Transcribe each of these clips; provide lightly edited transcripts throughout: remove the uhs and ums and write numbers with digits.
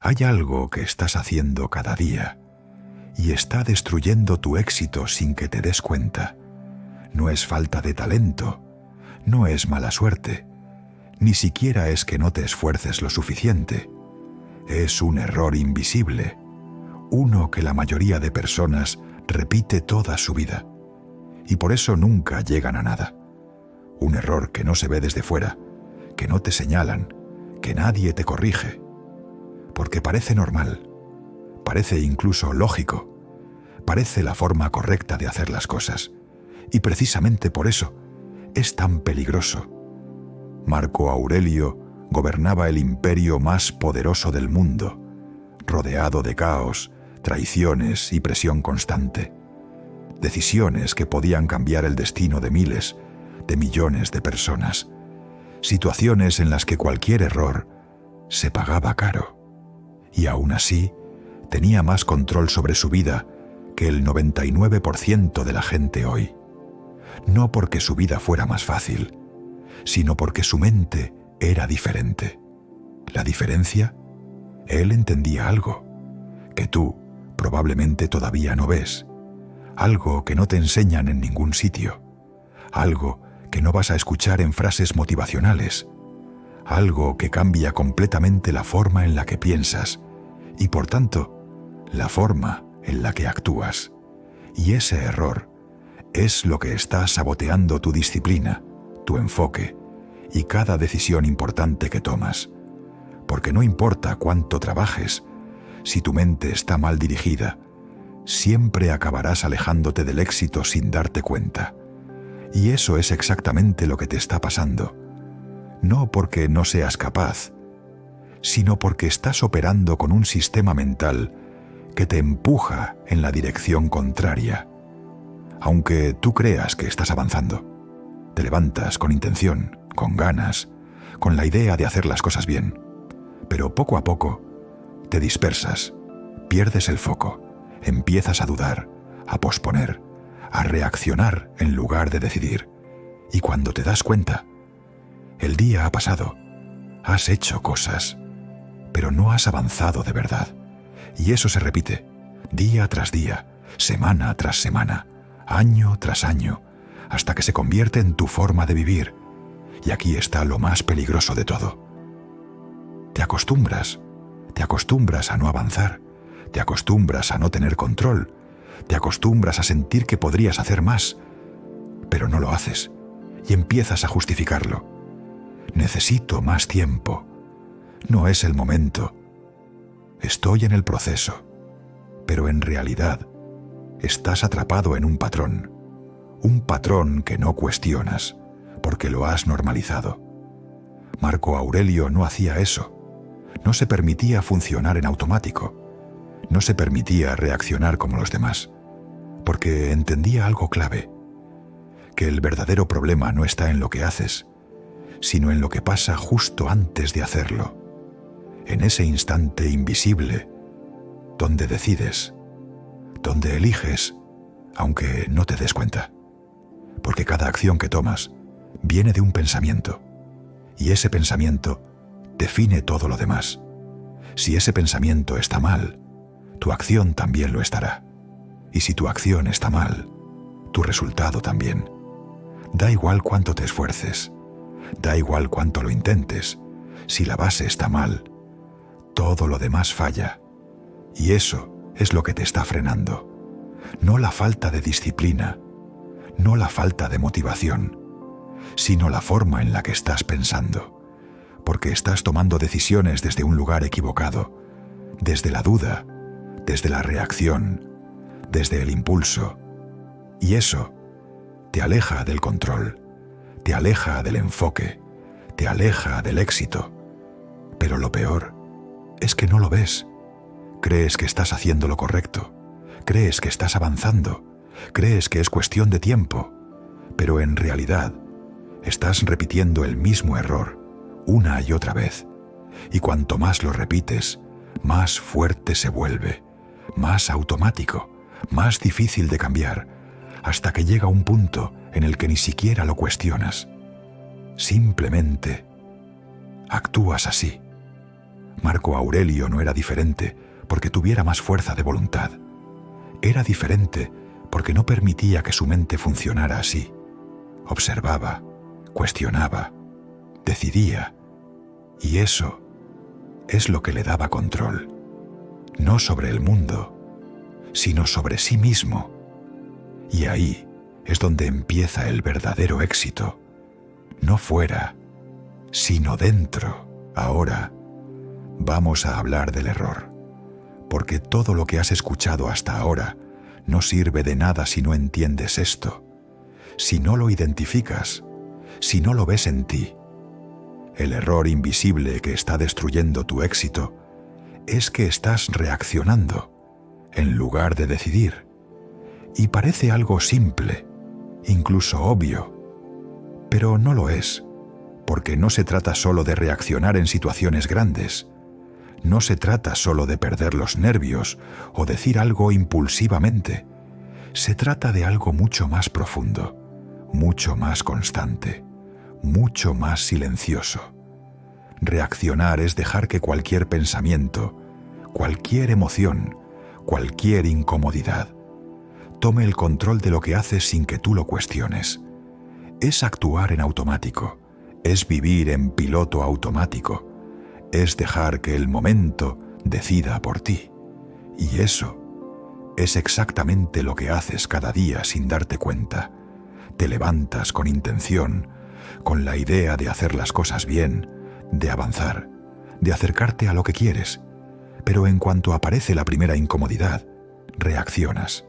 Hay algo que estás haciendo cada día y está destruyendo tu éxito sin que te des cuenta. No es falta de talento, no es mala suerte, ni siquiera es que no te esfuerces lo suficiente. Es un error invisible, uno que la mayoría de personas repite toda su vida, y por eso nunca llegan a nada. Un error que no se ve desde fuera, que no te señalan, que nadie te corrige, porque parece normal, parece incluso lógico, parece la forma correcta de hacer las cosas, y precisamente por eso es tan peligroso. Marco Aurelio gobernaba el imperio más poderoso del mundo, rodeado de caos, traiciones y presión constante. Decisiones que podían cambiar el destino de miles, de millones de personas. Situaciones en las que cualquier error se pagaba caro. Y aún así, tenía más control sobre su vida que el 99% de la gente hoy. No porque su vida fuera más fácil, sino porque su mente era diferente. ¿La diferencia? Él entendía algo que tú probablemente todavía no ves, algo que no te enseñan en ningún sitio, algo que no vas a escuchar en frases motivacionales, algo que cambia completamente la forma en la que piensas y, por tanto, la forma en la que actúas. Y ese error es lo que está saboteando tu disciplina, tu enfoque y cada decisión importante que tomas. Porque no importa cuánto trabajes, si tu mente está mal dirigida, siempre acabarás alejándote del éxito sin darte cuenta. Y eso es exactamente lo que te está pasando. No porque no seas capaz, sino porque estás operando con un sistema mental que te empuja en la dirección contraria. Aunque tú creas que estás avanzando, te levantas con intención, con ganas, con la idea de hacer las cosas bien, pero poco a poco te dispersas, pierdes el foco, empiezas a dudar, a posponer, a reaccionar en lugar de decidir. Y cuando te das cuenta, el día ha pasado, has hecho cosas, pero no has avanzado de verdad. Y eso se repite, día tras día, semana tras semana, año tras año, hasta que se convierte en tu forma de vivir. Y aquí está lo más peligroso de todo. Te acostumbras a no avanzar, te acostumbras a no tener control, te acostumbras a sentir que podrías hacer más, pero no lo haces y empiezas a justificarlo. Necesito más tiempo, no es el momento, estoy en el proceso, pero en realidad estás atrapado en un patrón que no cuestionas, porque lo has normalizado. Marco Aurelio no hacía eso, no se permitía funcionar en automático, no se permitía reaccionar como los demás, porque entendía algo clave, que el verdadero problema no está en lo que haces, sino en lo que pasa justo antes de hacerlo, en ese instante invisible, donde decides, donde eliges, aunque no te des cuenta, porque cada acción que tomas viene de un pensamiento, y ese pensamiento define todo lo demás. Si ese pensamiento está mal, tu acción también lo estará. Y si tu acción está mal, tu resultado también. Da igual cuánto te esfuerces, da igual cuánto lo intentes, si la base está mal, todo lo demás falla. Y eso es lo que te está frenando. No la falta de disciplina, no la falta de motivación, sino la forma en la que estás pensando, porque estás tomando decisiones desde un lugar equivocado, desde la duda, desde la reacción, desde el impulso. Y eso te aleja del control, te aleja del enfoque, te aleja del éxito. Pero lo peor es que no lo ves. Crees que estás haciendo lo correcto, crees que estás avanzando, crees que es cuestión de tiempo, pero en realidad estás repitiendo el mismo error una y otra vez, y cuanto más lo repites, más fuerte se vuelve, más automático, más difícil de cambiar, hasta que llega un punto en el que ni siquiera lo cuestionas. Simplemente actúas así, Marco Aurelio no era diferente porque tuviera más fuerza de voluntad. Era diferente porque no permitía que su mente funcionara así. Observaba, cuestionaba, decidía, y eso es lo que le daba control, no sobre el mundo, sino sobre sí mismo. Y ahí es donde empieza el verdadero éxito, no fuera, sino dentro. Ahora vamos a hablar del error, porque todo lo que has escuchado hasta ahora no sirve de nada si no entiendes esto, si no lo identificas, si no lo ves en ti. El error invisible que está destruyendo tu éxito es que estás reaccionando en lugar de decidir. Y parece algo simple, incluso obvio, pero no lo es, porque no se trata solo de reaccionar en situaciones grandes. No se trata solo de perder los nervios o decir algo impulsivamente. Se trata de algo mucho más profundo, mucho más constante, mucho más silencioso. Reaccionar es dejar que cualquier pensamiento, cualquier emoción, cualquier incomodidad, tome el control de lo que haces sin que tú lo cuestiones. Es actuar en automático, es vivir en piloto automático, es dejar que el momento decida por ti. Y eso es exactamente lo que haces cada día sin darte cuenta. Te levantas con intención, con la idea de hacer las cosas bien, de avanzar, de acercarte a lo que quieres, pero en cuanto aparece la primera incomodidad, reaccionas.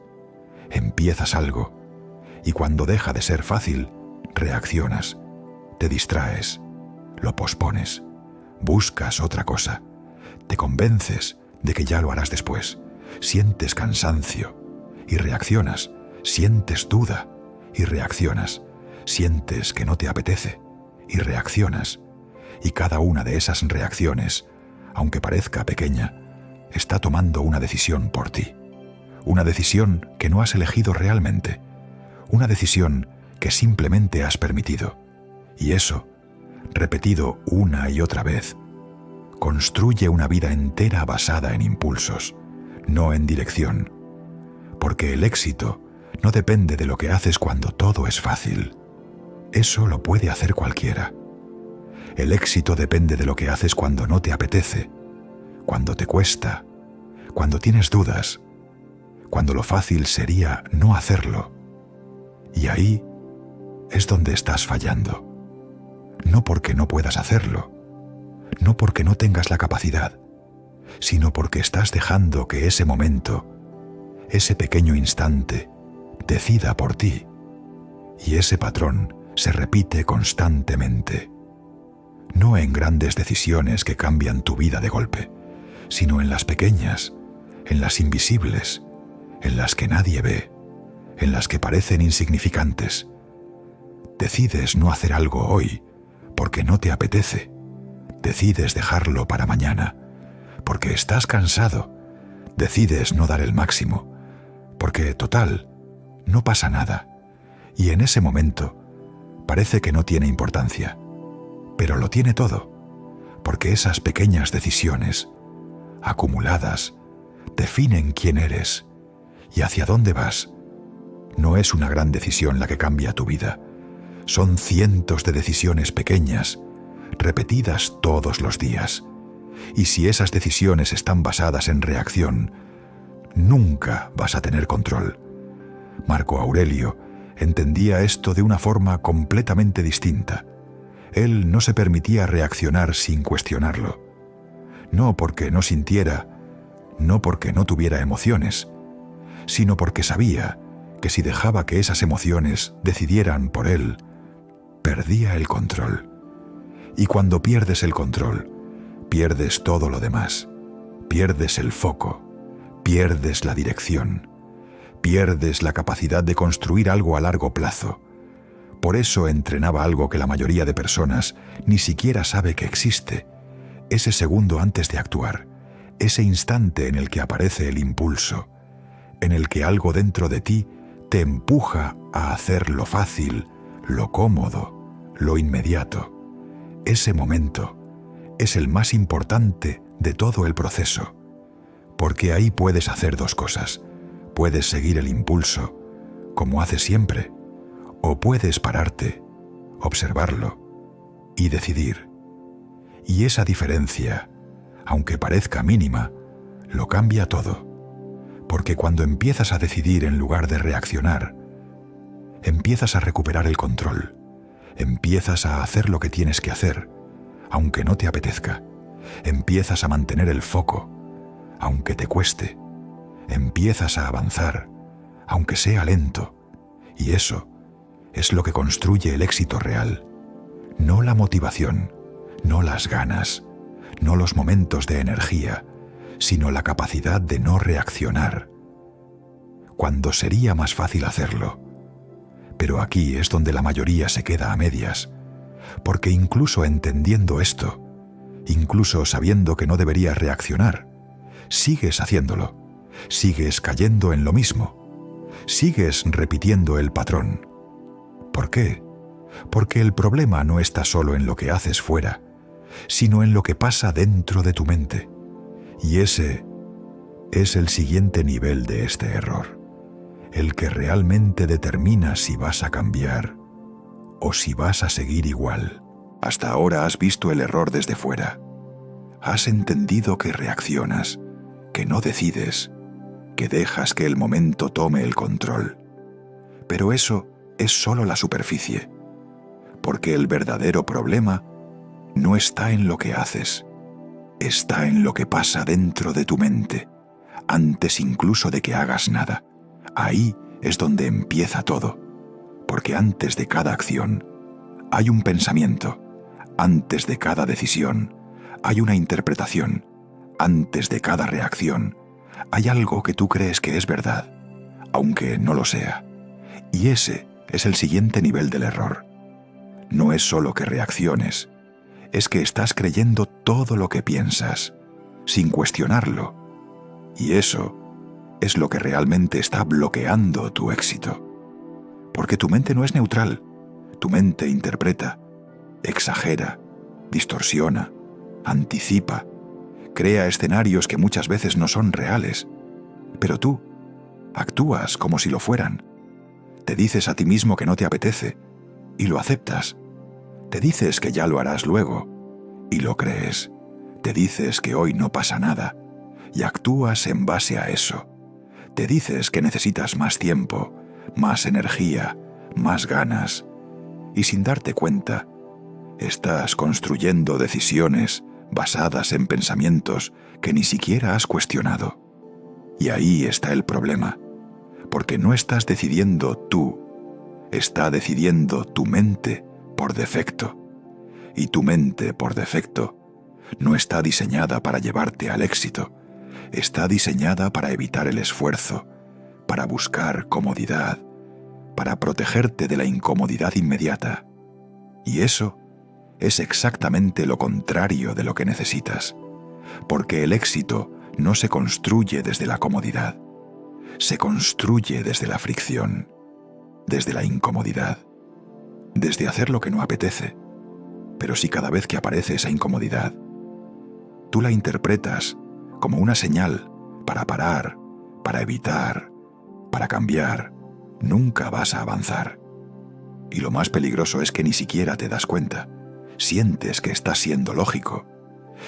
Empiezas algo, y cuando deja de ser fácil, reaccionas, te distraes, lo pospones, buscas otra cosa, te convences de que ya lo harás después, sientes cansancio y reaccionas, sientes duda y reaccionas, sientes que no te apetece y reaccionas, y cada una de esas reacciones, aunque parezca pequeña, está tomando una decisión por ti, una decisión que no has elegido realmente, una decisión que simplemente has permitido, y eso, repetido una y otra vez, construye una vida entera basada en impulsos, no en dirección, porque el éxito no depende de lo que haces cuando todo es fácil. Eso lo puede hacer cualquiera. El éxito depende de lo que haces cuando no te apetece, cuando te cuesta, cuando tienes dudas, cuando lo fácil sería no hacerlo. Y ahí es donde estás fallando. No porque no puedas hacerlo, no porque no tengas la capacidad, sino porque estás dejando que ese momento, ese pequeño instante, decida por ti. Y ese patrón se repite constantemente. No en grandes decisiones que cambian tu vida de golpe, sino en las pequeñas, en las invisibles, en las que nadie ve, en las que parecen insignificantes. Decides no hacer algo hoy porque no te apetece. Decides dejarlo para mañana porque estás cansado. Decides no dar el máximo porque, total, no pasa nada. Y en ese momento parece que no tiene importancia, pero lo tiene todo, porque esas pequeñas decisiones, acumuladas, definen quién eres y hacia dónde vas. No es una gran decisión la que cambia tu vida. Son cientos de decisiones pequeñas, repetidas todos los días. Y si esas decisiones están basadas en reacción, nunca vas a tener control. Marco Aurelio entendía esto de una forma completamente distinta. Él no se permitía reaccionar sin cuestionarlo. No porque no sintiera, no porque no tuviera emociones, sino porque sabía que si dejaba que esas emociones decidieran por él, perdía el control. Y cuando pierdes el control, pierdes todo lo demás. Pierdes el foco, pierdes la dirección, pierdes la capacidad de construir algo a largo plazo. Por eso entrenaba algo que la mayoría de personas ni siquiera sabe que existe. Ese segundo antes de actuar, ese instante en el que aparece el impulso, en el que algo dentro de ti te empuja a hacer lo fácil, lo cómodo, lo inmediato. Ese momento es el más importante de todo el proceso, porque ahí puedes hacer dos cosas. Puedes seguir el impulso, como haces siempre, o puedes pararte, observarlo y decidir. Y esa diferencia, aunque parezca mínima, lo cambia todo, porque cuando empiezas a decidir en lugar de reaccionar, empiezas a recuperar el control, empiezas a hacer lo que tienes que hacer, aunque no te apetezca, empiezas a mantener el foco, aunque te cueste, empiezas a avanzar, aunque sea lento, y eso es lo que construye el éxito real, no la motivación, no las ganas, no los momentos de energía, sino la capacidad de no reaccionar, cuando sería más fácil hacerlo. Pero aquí es donde la mayoría se queda a medias, porque incluso entendiendo esto, incluso sabiendo que no deberías reaccionar, sigues haciéndolo, sigues cayendo en lo mismo, sigues repitiendo el patrón. ¿Por qué? Porque el problema no está solo en lo que haces fuera, sino en lo que pasa dentro de tu mente. Y ese es el siguiente nivel de este error, el que realmente determina si vas a cambiar o si vas a seguir igual. Hasta ahora has visto el error desde fuera. Has entendido que reaccionas, que no decides, que dejas que el momento tome el control. Pero eso es solo la superficie, porque el verdadero problema no está en lo que haces, está en lo que pasa dentro de tu mente, antes incluso de que hagas nada. Ahí es donde empieza todo, porque antes de cada acción hay un pensamiento, antes de cada decisión hay una interpretación, antes de cada reacción hay algo que tú crees que es verdad, aunque no lo sea. Y ese es el siguiente nivel del error. No es solo que reacciones, es que estás creyendo todo lo que piensas, sin cuestionarlo. Y eso es lo que realmente está bloqueando tu éxito. Porque tu mente no es neutral. Tu mente interpreta, exagera, distorsiona, anticipa, crea escenarios que muchas veces no son reales. Pero tú actúas como si lo fueran. Te dices a ti mismo que no te apetece y lo aceptas. Te dices que ya lo harás luego y lo crees. Te dices que hoy no pasa nada y actúas en base a eso. Te dices que necesitas más tiempo, más energía, más ganas, y sin darte cuenta, estás construyendo decisiones basadas en pensamientos que ni siquiera has cuestionado. Y ahí está el problema, porque no estás decidiendo tú, está decidiendo tu mente por defecto. Y tu mente por defecto no está diseñada para llevarte al éxito, está diseñada para evitar el esfuerzo, para buscar comodidad, para protegerte de la incomodidad inmediata. Y eso es exactamente lo contrario de lo que necesitas, porque el éxito no se construye desde la comodidad, se construye desde la fricción, desde la incomodidad, desde hacer lo que no apetece. Pero si cada vez que aparece esa incomodidad, tú la interpretas como una señal para parar, para evitar, para cambiar, nunca vas a avanzar. Y lo más peligroso es que ni siquiera te das cuenta. Sientes que estás siendo lógico,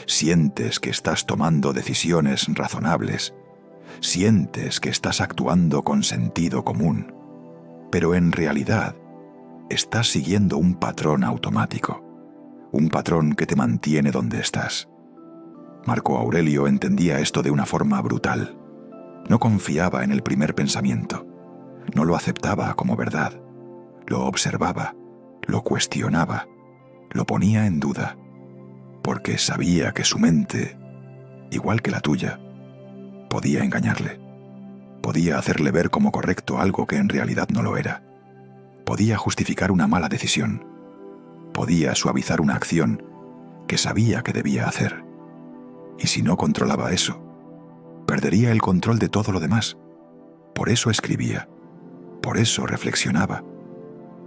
sientes que estás tomando decisiones razonables, sientes que estás actuando con sentido común, pero en realidad estás siguiendo un patrón automático, un patrón que te mantiene donde estás. Marco Aurelio entendía esto de una forma brutal. No confiaba en el primer pensamiento, no lo aceptaba como verdad, lo observaba, lo cuestionaba, lo ponía en duda, porque sabía que su mente, igual que la tuya, podía engañarle, podía hacerle ver como correcto algo que en realidad no lo era, podía justificar una mala decisión, podía suavizar una acción que sabía que debía hacer. Y si no controlaba eso, perdería el control de todo lo demás. Por eso escribía, por eso reflexionaba,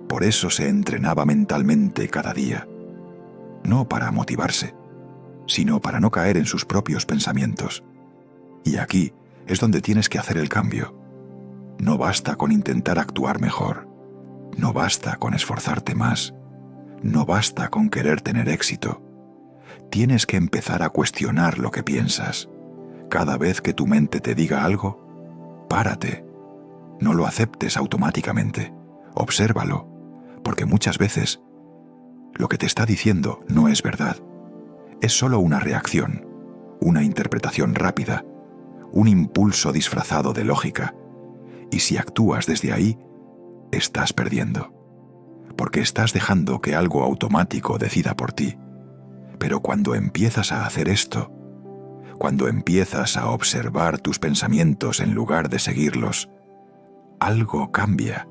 por eso se entrenaba mentalmente cada día. No para motivarse, sino para no caer en sus propios pensamientos. Y aquí es donde tienes que hacer el cambio. No basta con intentar actuar mejor. No basta con esforzarte más. No basta con querer tener éxito. Tienes que empezar a cuestionar lo que piensas. Cada vez que tu mente te diga algo, párate. No lo aceptes automáticamente. Obsérvalo, porque muchas veces lo que te está diciendo no es verdad. Es solo una reacción, una interpretación rápida, un impulso disfrazado de lógica. Y si actúas desde ahí, estás perdiendo. Porque estás dejando que algo automático decida por ti. Pero cuando empiezas a hacer esto, cuando empiezas a observar tus pensamientos en lugar de seguirlos, algo cambia.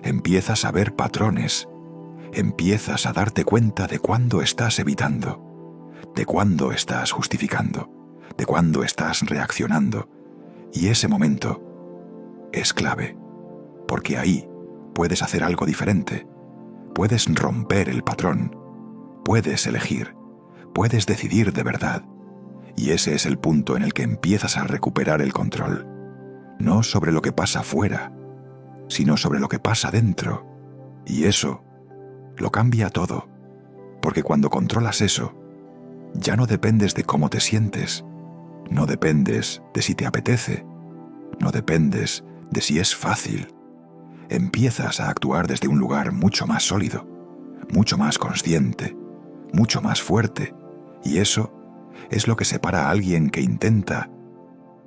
Empiezas a ver patrones. Empiezas a darte cuenta de cuándo estás evitando, de cuándo estás justificando, de cuándo estás reaccionando. Y ese momento es clave, porque ahí puedes hacer algo diferente. Puedes romper el patrón. Puedes elegir. Puedes decidir de verdad. Y ese es el punto en el que empiezas a recuperar el control. No sobre lo que pasa fuera, sino sobre lo que pasa dentro. Y eso lo cambia todo. Porque cuando controlas eso, ya no dependes de cómo te sientes. No dependes de si te apetece. No dependes de si es fácil. Empiezas a actuar desde un lugar mucho más sólido, mucho más consciente, mucho más fuerte. Y eso es lo que separa a alguien que intenta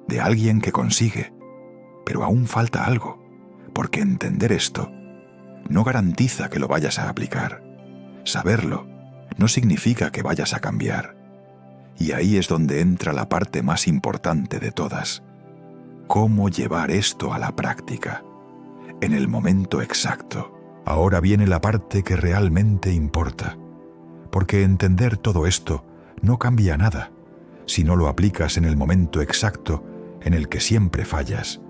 de alguien que consigue. Pero aún falta algo, porque entender esto no garantiza que lo vayas a aplicar. Saberlo no significa que vayas a cambiar. Y ahí es donde entra la parte más importante de todas. ¿Cómo llevar esto a la práctica? En el momento exacto. Ahora viene la parte que realmente importa. Porque entender todo esto no cambia nada si no lo aplicas en el momento exacto en el que siempre fallas.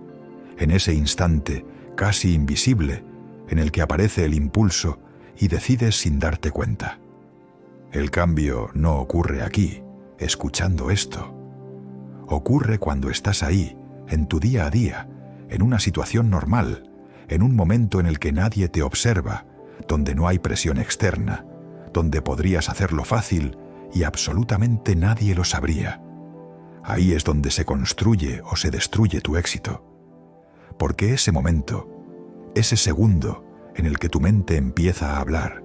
En ese instante casi invisible en el que aparece el impulso y decides sin darte cuenta. El cambio no ocurre aquí, escuchando esto. Ocurre cuando estás ahí, en tu día a día, en una situación normal, en un momento en el que nadie te observa, donde no hay presión externa, donde podrías hacerlo fácil y absolutamente nadie lo sabría. Ahí es donde se construye o se destruye tu éxito. Porque ese momento, ese segundo en el que tu mente empieza a hablar,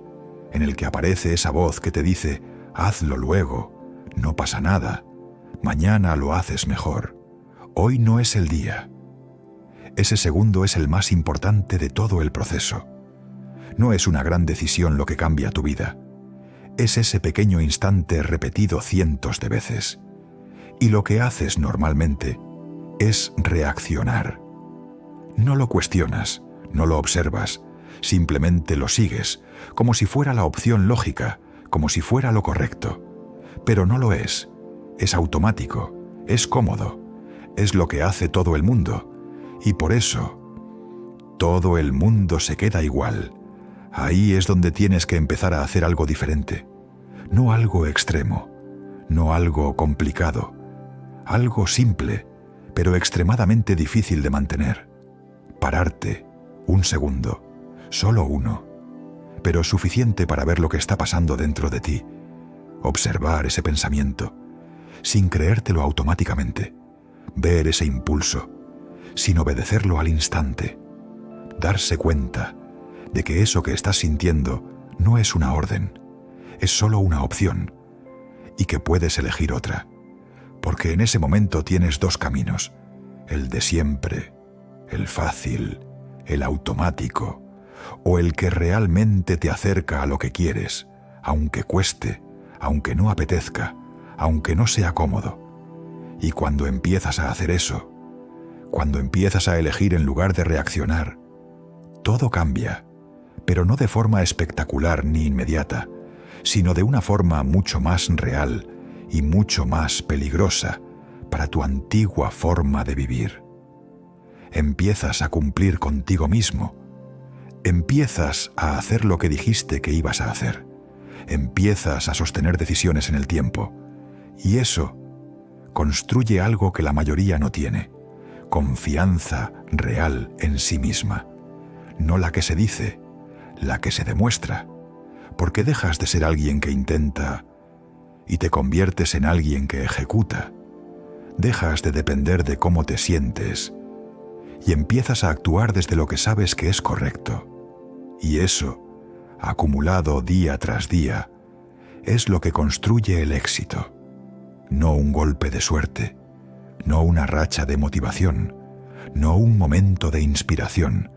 en el que aparece esa voz que te dice, hazlo luego, no pasa nada, mañana lo haces mejor, hoy no es el día. Ese segundo es el más importante de todo el proceso. No es una gran decisión lo que cambia tu vida. Es ese pequeño instante repetido cientos de veces. Y lo que haces normalmente es reaccionar. No lo cuestionas, no lo observas, simplemente lo sigues, como si fuera la opción lógica, como si fuera lo correcto. Pero no lo es automático, es cómodo, es lo que hace todo el mundo. Y por eso, todo el mundo se queda igual. Ahí es donde tienes que empezar a hacer algo diferente. No algo extremo, no algo complicado, algo simple, pero extremadamente difícil de mantener. Pararte un segundo, solo uno, pero suficiente para ver lo que está pasando dentro de ti. Observar ese pensamiento, sin creértelo automáticamente. Ver ese impulso, sin obedecerlo al instante. Darse cuenta de que eso que estás sintiendo no es una orden, es solo una opción, y que puedes elegir otra, porque en ese momento tienes dos caminos, el de siempre, el fácil, el automático, o el que realmente te acerca a lo que quieres, aunque cueste, aunque no apetezca, aunque no sea cómodo. Y cuando empiezas a hacer eso, cuando empiezas a elegir en lugar de reaccionar, todo cambia, pero no de forma espectacular ni inmediata, sino de una forma mucho más real y mucho más peligrosa para tu antigua forma de vivir. Empiezas a cumplir contigo mismo. Empiezas a hacer lo que dijiste que ibas a hacer. Empiezas a sostener decisiones en el tiempo. Y eso construye algo que la mayoría no tiene: confianza real en sí misma. No la que se dice, la que se demuestra, porque dejas de ser alguien que intenta y te conviertes en alguien que ejecuta. Dejas de depender de cómo te sientes y empiezas a actuar desde lo que sabes que es correcto. Y eso, acumulado día tras día, es lo que construye el éxito. No un golpe de suerte, no una racha de motivación, no un momento de inspiración,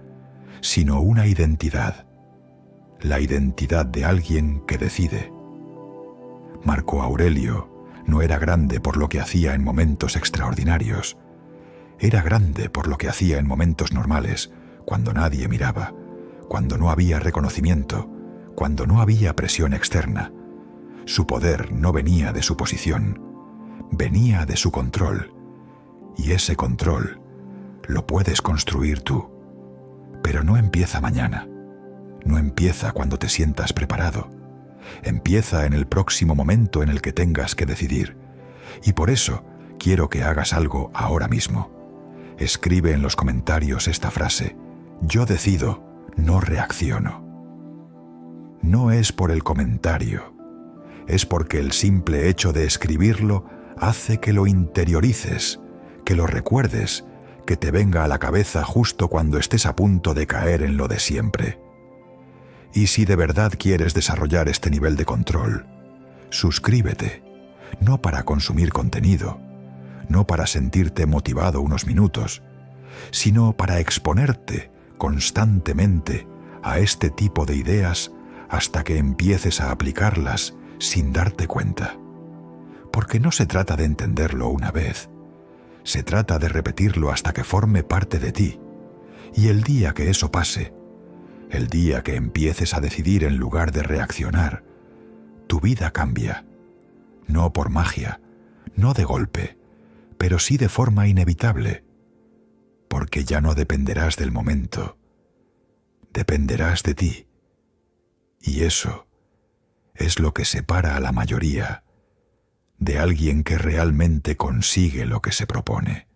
sino una identidad. La identidad de alguien que decide. Marco Aurelio no era grande por lo que hacía en momentos extraordinarios. Era grande por lo que hacía en momentos normales, cuando nadie miraba, cuando no había reconocimiento, cuando no había presión externa. Su poder no venía de su posición, venía de su control. Y ese control lo puedes construir tú. Pero no empieza mañana. No empieza cuando te sientas preparado. Empieza en el próximo momento en el que tengas que decidir. Y por eso quiero que hagas algo ahora mismo. Escribe en los comentarios esta frase: yo decido, no reacciono. No es por el comentario, es porque el simple hecho de escribirlo hace que lo interiorices, que lo recuerdes, que te venga a la cabeza justo cuando estés a punto de caer en lo de siempre. Y si de verdad quieres desarrollar este nivel de control, suscríbete, no para consumir contenido, no para sentirte motivado unos minutos, sino para exponerte constantemente a este tipo de ideas hasta que empieces a aplicarlas sin darte cuenta. Porque no se trata de entenderlo una vez, se trata de repetirlo hasta que forme parte de ti. Y el día que eso pase, el día que empieces a decidir en lugar de reaccionar, tu vida cambia. No por magia, no de golpe, pero sí de forma inevitable. Porque ya no dependerás del momento, dependerás de ti. Y eso es lo que separa a la mayoría de alguien que realmente consigue lo que se propone.